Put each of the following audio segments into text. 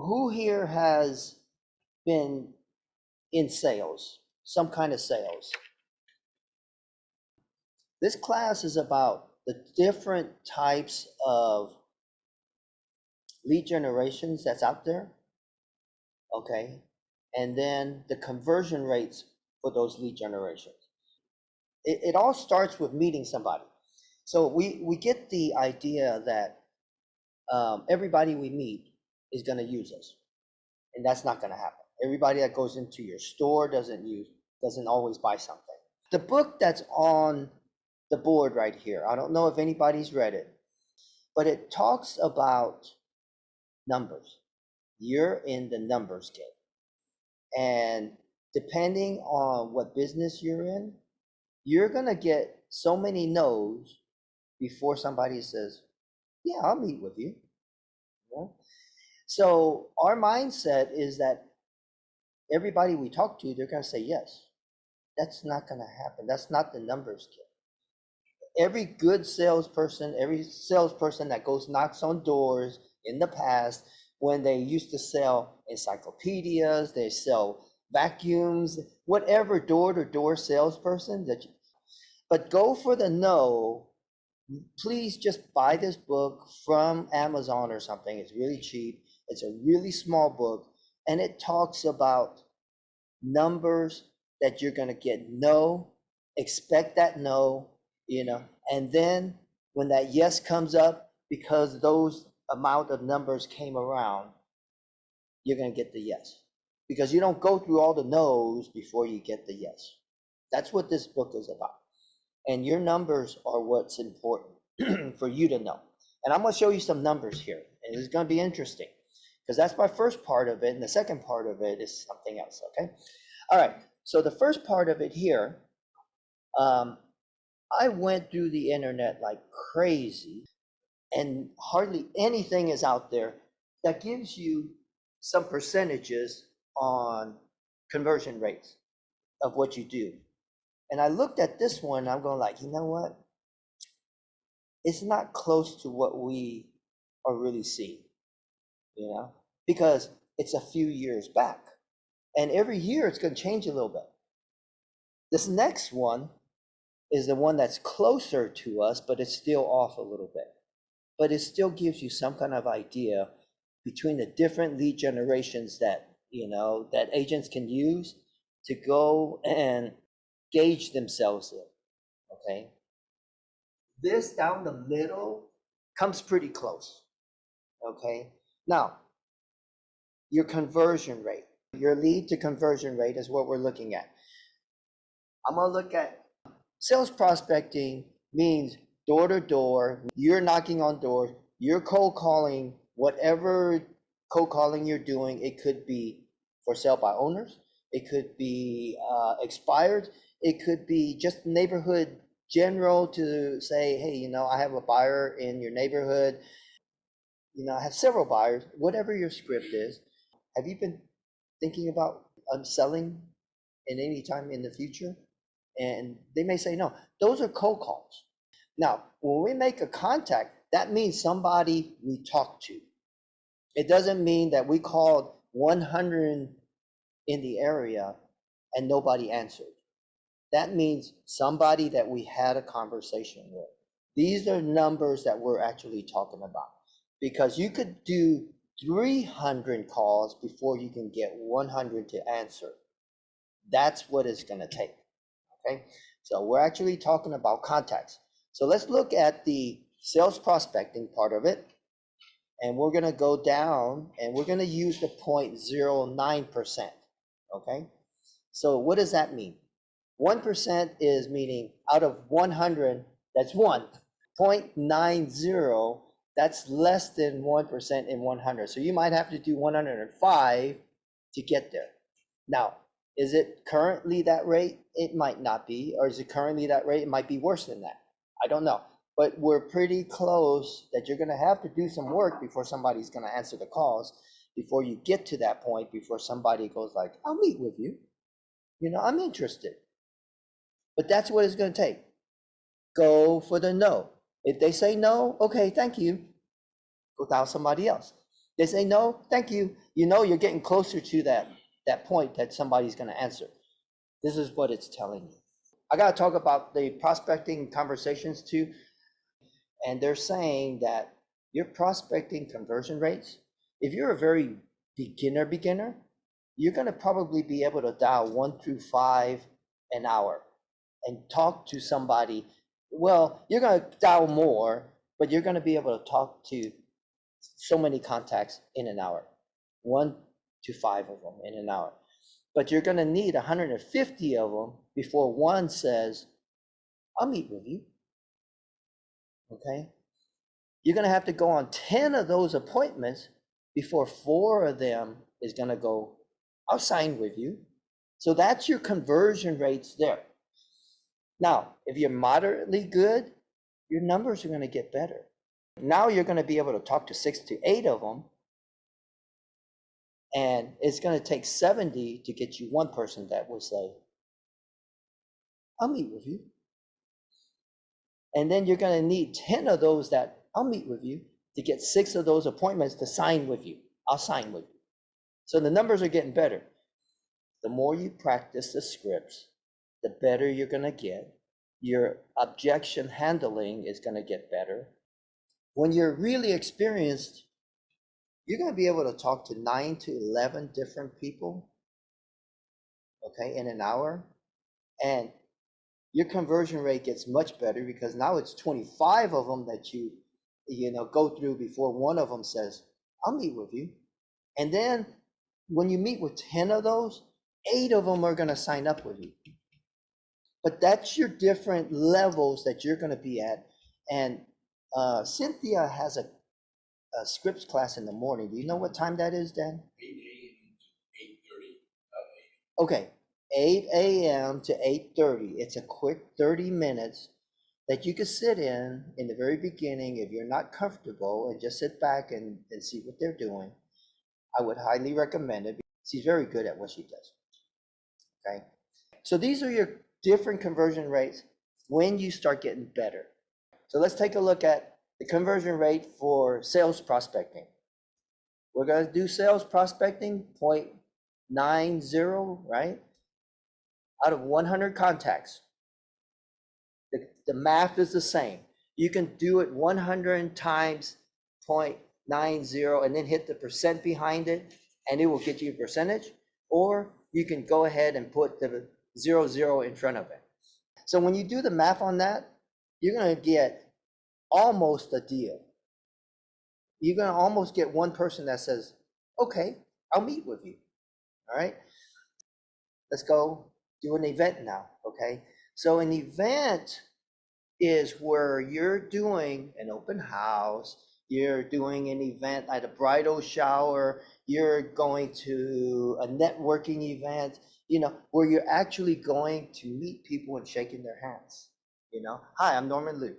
Who here has been in sales, some kind of sales? This class is about the different types of lead generations that's out there, okay? And then the conversion rates for those lead generations. It all starts with meeting somebody. So we get the idea that everybody we meet is going to use us, and that's not going to happen. Everybody that goes into your store doesn't always buy something. The book that's on the board right here, I don't know if anybody's read it, but it talks about numbers. You're in the numbers game, and depending on what business you're in, you're going to get so many no's before somebody says, yeah, I'll meet with you. So our mindset is that everybody we talk to, they're going to say yes. That's not going to happen. That's not the numbers game. Every good salesperson, every salesperson that knocks on doors in the past, when they used to sell encyclopedias, they sell vacuums, whatever door-to-door salesperson but go for the no. Please just buy this book from Amazon or something. It's really cheap. It's a really small book, and it talks about numbers that you're going to get no, expect that no, and then when that yes comes up, because those amount of numbers came around, you're going to get the yes, because you don't go through all the no's before you get the yes. That's what this book is about. And your numbers are what's important for you to know. And I'm going to show you some numbers here, and it's going to be interesting because that's my first part of it, and the second part of it is something else, okay? All right, so the first part of it here, I went through the internet like crazy, and hardly anything is out there that gives you some percentages on conversion rates of what you do. And I looked at this one, and I'm going like, you know what? It's not close to what we are really seeing, because it's a few years back. And every year it's going to change a little bit. This next one is the one that's closer to us, but it's still off a little bit. But it still gives you some kind of idea between the different lead generations that, that agents can use to go and gauge themselves in, okay? This down the middle comes pretty close, okay? Now, your conversion rate, your lead to conversion rate is what we're looking at. I'm going to look at sales prospecting means door to door. You're knocking on doors. You're cold calling, whatever cold calling you're doing. It could be for sale by owners. It could be expired. It could be just neighborhood general to say, hey, I have a buyer in your neighborhood. I have several buyers, whatever your script is. Have you been thinking about selling in any time in the future? And they may say no. Those are cold calls. Now, when we make a contact, that means somebody we talked to. It doesn't mean that we called 100 in the area and nobody answered. That means somebody that we had a conversation with. These are numbers that we're actually talking about, because you could do 300 calls before you can get 100 to answer. That's what it's going to take. Okay, so we're actually talking about contacts. So let's look at the sales prospecting part of it, and we're going to go down and we're going to use the 0.09%. Okay, so what does that mean? 1% is meaning out of 100, that's 1. 0.90, that's less than 1% in 100. So you might have to do 105 to get there. Now, is it currently that rate? It might not be. Or is it currently that rate? It might be worse than that. I don't know. But we're pretty close that you're going to have to do some work before somebody's going to answer the calls, before you get to that point, before somebody goes like, I'll meet with you. I'm interested. But that's what it's going to take. Go for the no. If they say no, okay, thank you. Go dial somebody else. They say no, thank you. You know you're getting closer to that point that somebody's going to answer. This is what it's telling you. I got to talk about the prospecting conversations too. And they're saying that your prospecting conversion rates, if you're a very beginner, you're going to probably be able to dial 1 through 5 an hour and talk to somebody. Well, you're going to dial more, but you're going to be able to talk to so many contacts in an hour, 1 to 5 of them in an hour. But you're going to need 150 of them before one says, I'll meet with you. Okay. You're going to have to go on 10 of those appointments before 4 of them is going to go, I'll sign with you. So that's your conversion rates there. Now, if you're moderately good, your numbers are going to get better. Now you're going to be able to talk to 6 to 8 of them. And it's going to take 70 to get you one person that will say, I'll meet with you. And then you're going to need 10 of those that I'll meet with you to get 6 of those appointments to sign with you. I'll sign with you. So the numbers are getting better. The more you practice the scripts, the better you're going to get. Your objection handling is going to get better. When you're really experienced, you're going to be able to talk to 9 to 11 different people, okay, in an hour. And your conversion rate gets much better because now it's 25 of them that you go through before one of them says, I'll meet with you. And then when you meet with 10 of those, 8 of them are going to sign up with you. But that's your different levels that you're going to be at. And Cynthia has a scripts class in the morning. Do you know what time that is, Dan? 8 a.m. to 8:30. Okay, 8 a.m. to 8:30. It's a quick 30 minutes that you could sit in the very beginning if you're not comfortable and just sit back and see what they're doing. I would highly recommend it. She's very good at what she does. Okay, so these are your different conversion rates when you start getting better. So let's take a look at the conversion rate for sales prospecting. We're going to do sales prospecting 0.90, right? Out of 100 contacts. The math is the same. You can do it 100 times 0.90 and then hit the percent behind it, and it will get you a percentage. Or you can go ahead and put the 00 in front of it. So when you do the math on that, you're going to get almost a deal. You're going to almost get one person that says, okay, I'll meet with you. All right. Let's go do an event now. Okay. So an event is where you're doing an open house, you're doing an event at a bridal shower, you're going to a networking event, where you're actually going to meet people and shaking their hands. Hi, I'm Norman Liu.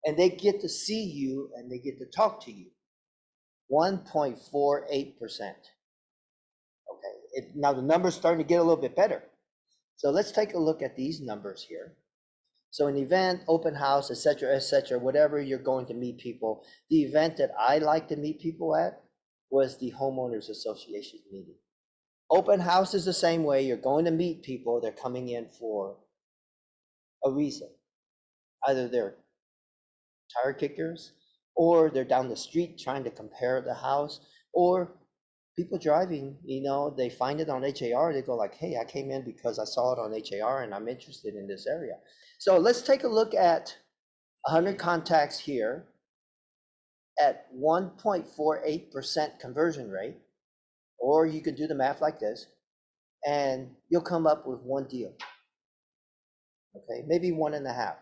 And they get to see you and they get to talk to you. 1.48%. Okay, now the number's starting to get a little bit better. So let's take a look at these numbers here. So an event, open house, etc., whatever you're going to meet people. The event that I like to meet people at was the homeowners association meeting. Open house is the same way. You're going to meet people. They're coming in for a reason. Either they're tire kickers, or they're down the street trying to compare the house, or people driving, they find it on HAR. They go like, hey, I came in because I saw it on HAR and I'm interested in this area. So let's take a look at 100 contacts here at 1.48% conversion rate, or you could do the math like this, and you'll come up with one deal. Okay, maybe 1.5.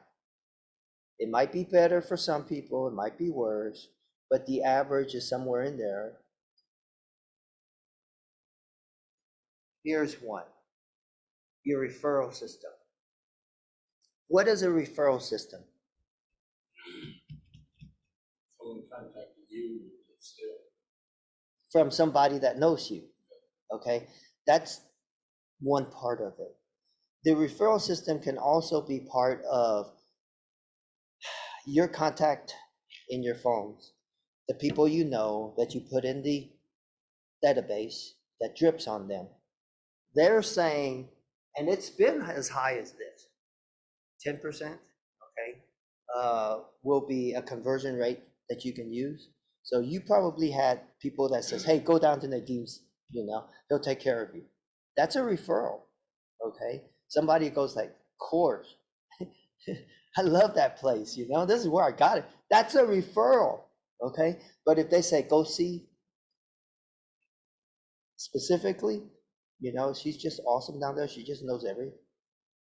It might be better for some people, it might be worse, but the average is somewhere in there. Here's one, your referral system. What is a referral system? Someone contacted you still. From somebody that knows you, okay? That's one part of it. The referral system can also be part of your contact in your phones. the people you know that you put in the database that drips on them, they're saying, and it's been as high as this, 10%, okay, will be a conversion rate that you can use. So you probably had people that says, hey, go down to Nadim's, he'll take care of you. That's a referral, okay? Somebody goes like, course, I love that place, this is where I got it. That's a referral, okay? But if they say, go see specifically, she's just awesome down there, she just knows everything,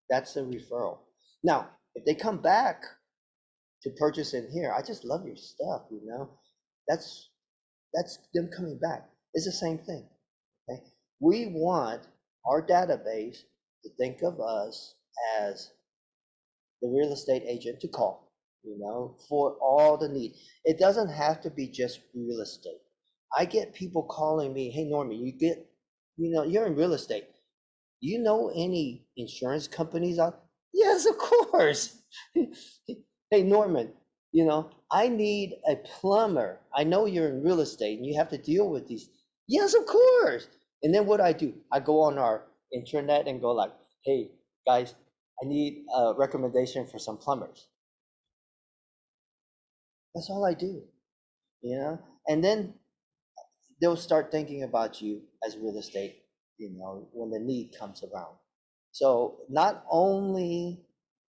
that's a referral. Now, if they come back to purchase in here, I just love your stuff, that's them coming back. It's the same thing, okay? We want our database to think of us as the real estate agent to call, for all the need. It doesn't have to be just real estate. I get people calling me, hey, Norman, you're in real estate. You know any insurance companies out? Yes, of course. Hey, Norman, I need a plumber. I know you're in real estate and you have to deal with these. Yes, of course. And then what I do, I go on our internet and go like, hey, guys, I need a recommendation for some plumbers. That's all I do, and then they'll start thinking about you as real estate, when the need comes around. So not only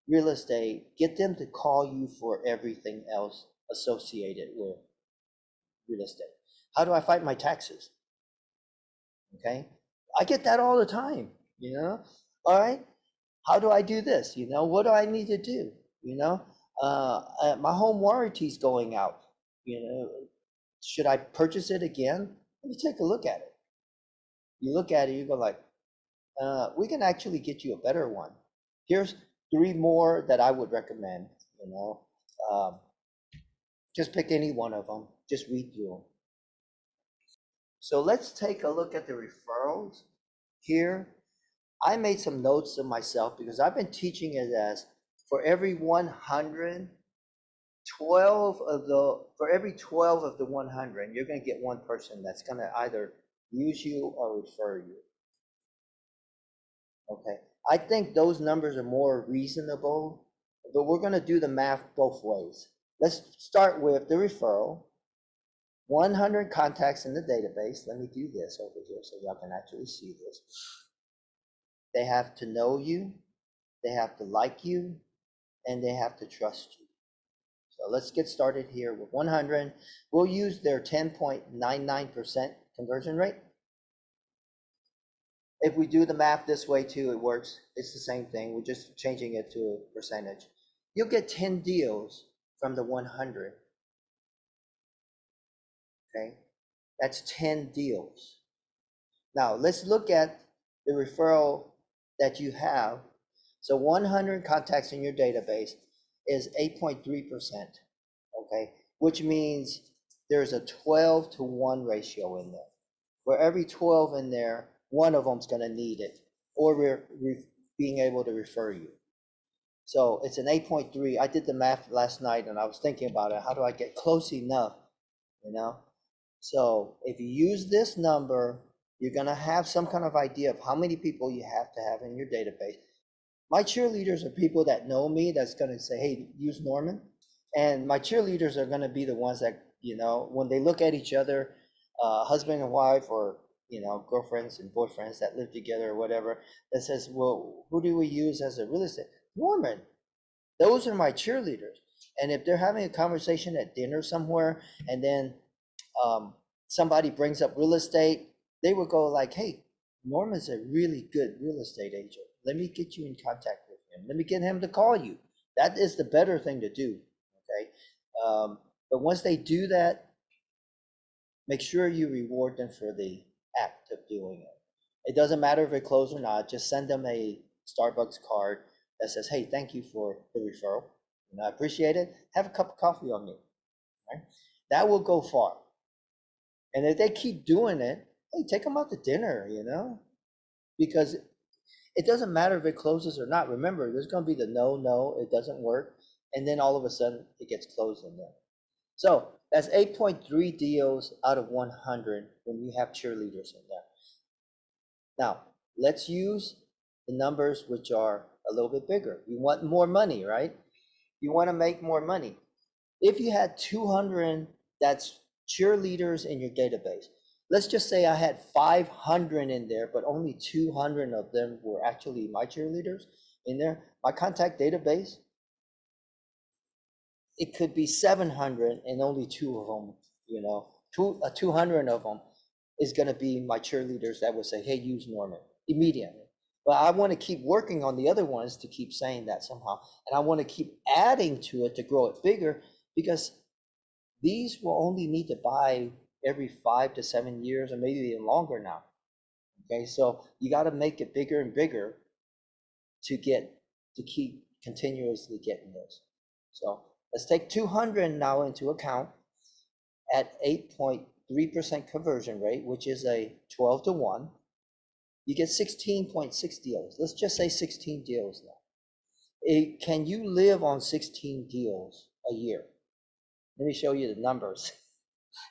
real estate, get them to call you for everything else associated with real estate. How do I fight my taxes? Okay. I get that all the time, all right. How do I do this? What do I need to do? My home warranty is going out, should I purchase it again? Let me take a look at it. You look at it, you go like, we can actually get you a better one. Here's 3 more that I would recommend, just pick any one of them, just read through them. So let's take a look at the referrals here. I made some notes of myself because I've been teaching it as for every 100, for every 12 of the 100, you're going to get one person that's going to either use you or refer you. Okay, I think those numbers are more reasonable, but we're going to do the math both ways. Let's start with the referral. 100 contacts in the database. Let me do this over here so y'all can actually see this. They have to know you, they have to like you, and they have to trust you. So let's get started here with 100. We'll use their 10.99% conversion rate. If we do the math this way too, it works. It's the same thing. We're just changing it to a percentage. You'll get 10 deals from the 100. Okay, that's 10 deals. Now let's look at the referral that you have. So 100 contacts in your database is 8.3%, okay, which means there's a 12-to-1 ratio in there. For every 12 in there, one of them's going to need it, or we're being able to refer you. So it's an 8.3. I did the math last night and I was thinking about it. How do I get close enough, So if you use this number, you're going to have some kind of idea of how many people you have to have in your database. My cheerleaders are people that know me that's going to say, hey, use Norman. And my cheerleaders are going to be the ones that, when they look at each other, husband and wife, or, girlfriends and boyfriends that live together or whatever, that says, well, who do we use as a real estate? Norman. Those are my cheerleaders. And if they're having a conversation at dinner somewhere, and then somebody brings up real estate, they would go like, hey, Norman's a really good real estate agent. Let me get you in contact with him. Let me get him to call you. That is the better thing to do, okay? But once they do that, make sure you reward them for the act of doing it. It doesn't matter if it closed or not. Just send them a Starbucks card that says, hey, thank you for the referral. I appreciate it. Have a cup of coffee on me. Right? That will go far. And if they keep doing it, hey, take them out to dinner, because it doesn't matter if it closes or not. Remember, there's going to be the no, it doesn't work. And then all of a sudden it gets closed in there. So That's 8.3 deals out of 100 when you have cheerleaders in there. Now, let's use the numbers which are a little bit bigger. You want more money, right? You want to make more money. If you had 200 that's cheerleaders in your database, let's just say I had 500 in there, but only 200 of them were actually my cheerleaders in there. My contact database, it could be 700 and only two of them, 200 of them is going to be my cheerleaders that would say, hey, use Norman immediately. But I want to keep working on the other ones to keep saying that somehow. And I want to keep adding to it to grow it bigger, because these will only need to buy every 5 to 7 years or maybe even longer now. Okay, so you got to make it bigger and bigger to keep continuously getting this. So let's take 200 now into account at 8.3% conversion rate, which is a 12 to 1. You get 16.6 deals. Let's just say 16 deals now. Can you live on 16 deals a year? Let me show you the numbers.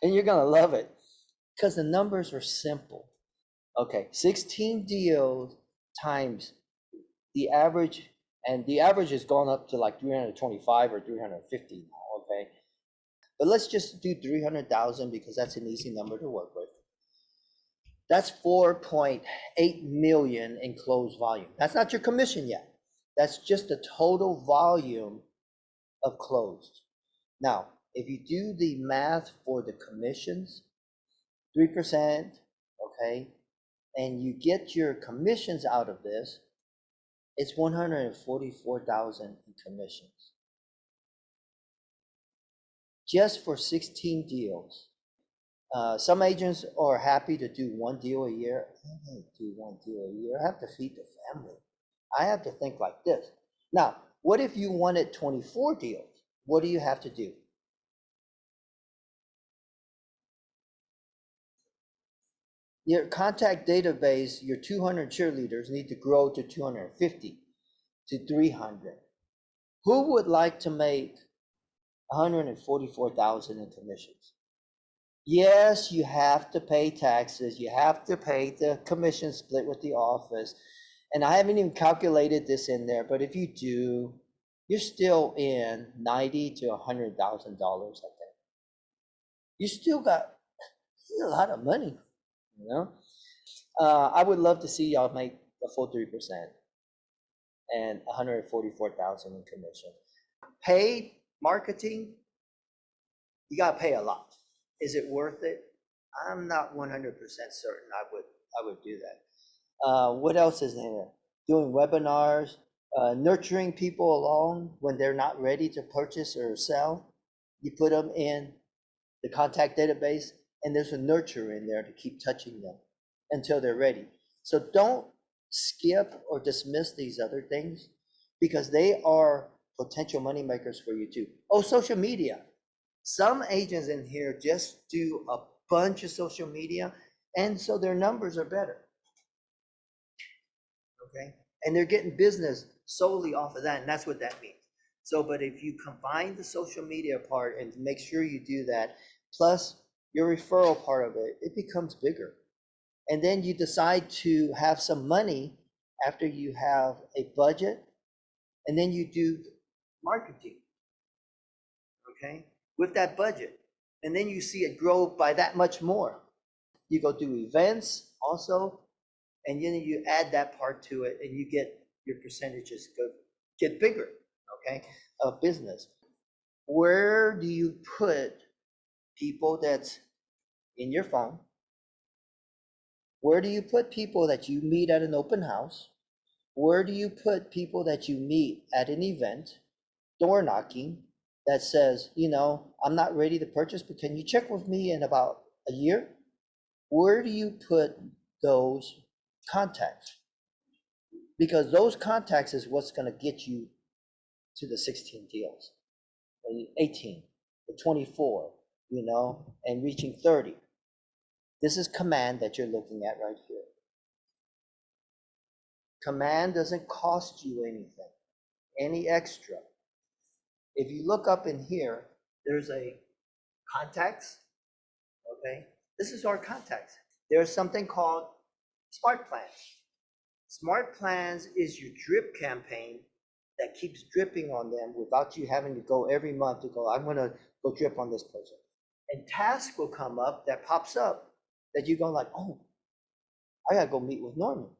And you're going to love it because the numbers are simple. Okay, 16 deals times the average, and the average has gone up to like 325 or 350 now, okay? But let's just do 300,000 because that's an easy number to work with. That's 4.8 million in closed volume. That's not your commission yet. That's just the total volume of closed. Now, if you do the math for the commissions, 3%, okay, and you get your commissions out of this, it's 144,000 in commissions. Just for 16 deals. Some agents are happy to do one deal a year. I can't do one deal a year. I have to feed the family. I have to think like this. Now, what if you wanted 24 deals? What do you have to do? Your contact database, your 200 cheerleaders need to grow to 250 to 300. Who would like to make 144,000 in commissions? Yes, you have to pay taxes. You have to pay the commission split with the office. And I haven't even calculated this in there, but if you do, you're still in $90,000 to $100,000, I think. You still got a lot of money, you know? I would love to see y'all make a full 3% and 144,000 in commission. Paid marketing, you got to pay a lot. Is it worth it? I'm not 100% certain I would do that. What else is in there? Doing webinars, nurturing people along when they're not ready to purchase or sell. You put them in the contact database, and there's a nurture in there to keep touching them until they're ready. So don't skip or dismiss these other things because they are potential money makers for you too. Oh, social media. Some agents in here just do a bunch of social media, and so their numbers are better. Okay, and they're getting business solely off of that, and that's what that means. So, but if you combine the social media part and make sure you do that, plus your referral part of it, it becomes bigger. And then you decide to have some money after you have a budget, and then you do marketing, okay, with that budget. And then you see it grow by that much more. You go do events also, and then you add that part to it, and you get your percentages get bigger, okay, of business. Where do you put people that's in your phone? Where do you put people that you meet at an open house? Where do you put people that you meet at an event, door knocking, that says, I'm not ready to purchase, but can you check with me in about a year? Where do you put those contacts? Because those contacts is what's going to get you to the 16 deals, 18, the 24, and reaching 30. This is command that you're looking at right here. Command doesn't cost you anything, any extra. If you look up in here, there's a contacts, okay? This is our contacts. There's something called Smart Plans. Smart Plans is your drip campaign that keeps dripping on them without you having to go every month to go, I'm gonna go drip on this person. And task will come up that pops up that you go like, oh, I gotta go meet with Norman.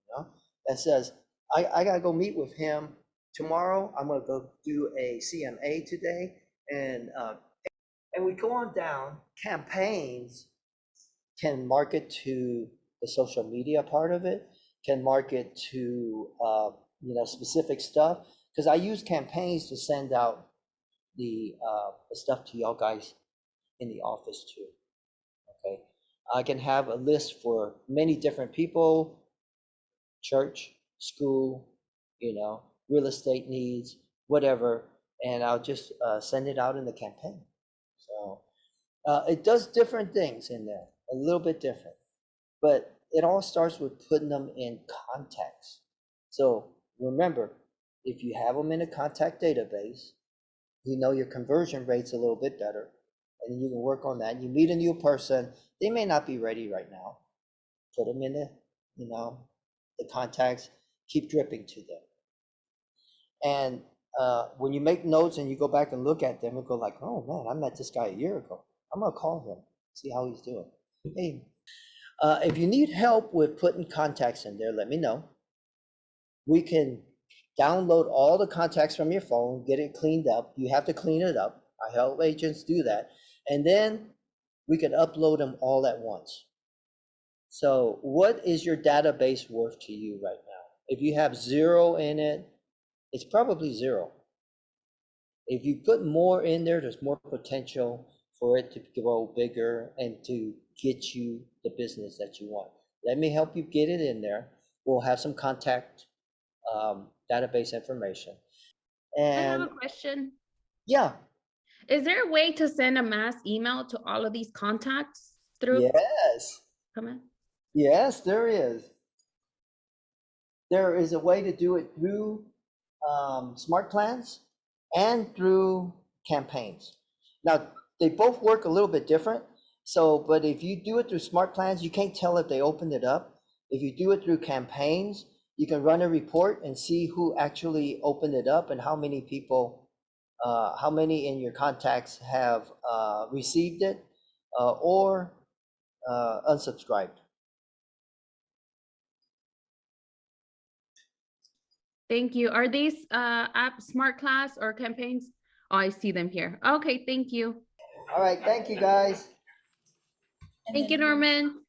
You know, that says, I gotta go meet with him tomorrow. I'm gonna go do a CMA today. And we go on down. Campaigns can market to the social media part of it, can market to specific stuff. Because I use campaigns to send out the stuff to y'all guys in the office too. Okay, I can have a list for many different people, church, school, real estate needs, whatever, and I'll just send it out in the campaign. So it does different things in there, a little bit different, but it all starts with putting them in context. So remember, if you have them in a contact database, your conversion rate's a little bit better, and you can work on that. You meet a new person, they may not be ready right now. Put them in the contacts, keep dripping to them. And when you make notes and you go back and look at them, and go like, oh man, I met this guy a year ago. I'm gonna call him, see how he's doing. Hey, if you need help with putting contacts in there, let me know. We can download all the contacts from your phone, get it cleaned up. You have to clean it up. I help agents do that. And then we can upload them all at once. So what is your database worth to you right now? If you have 0 in it, it's probably 0. If you put more in there, there's more potential for it to grow bigger and to get you the business that you want. Let me help you get it in there. We'll have some contact database information. And I have a question. Yeah. Is there a way to send a mass email to all of these contacts through? Yes. Come in. Yes, there is. There is a way to do it through Smart Plans and through campaigns. Now, they both work a little bit different. So, but if you do it through Smart Plans, you can't tell if they opened it up. If you do it through campaigns, you can run a report and see who actually opened it up and how many people, how many in your contacts have received it or unsubscribed. Thank you. Are these apps Smart Class or campaigns? Oh, I see them here. Okay, thank you. All right, thank you guys. Thank you, Norman.